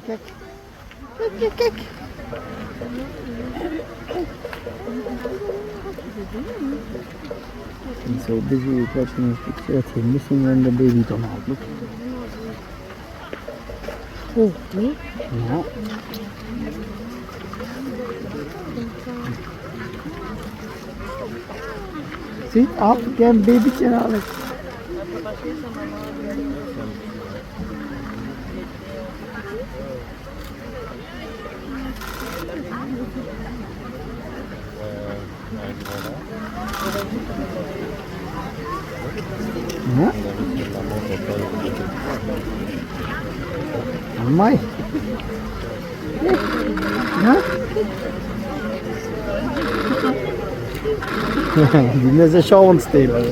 Kijk, kijk, kijk, kijk. He's so busy watching his picture that he's missing when the baby come out. Look. Oh, me? Ja. Zie, आप क्या baby चला रहे? Ja. Amai. Ja. Die is een sjouwensteler.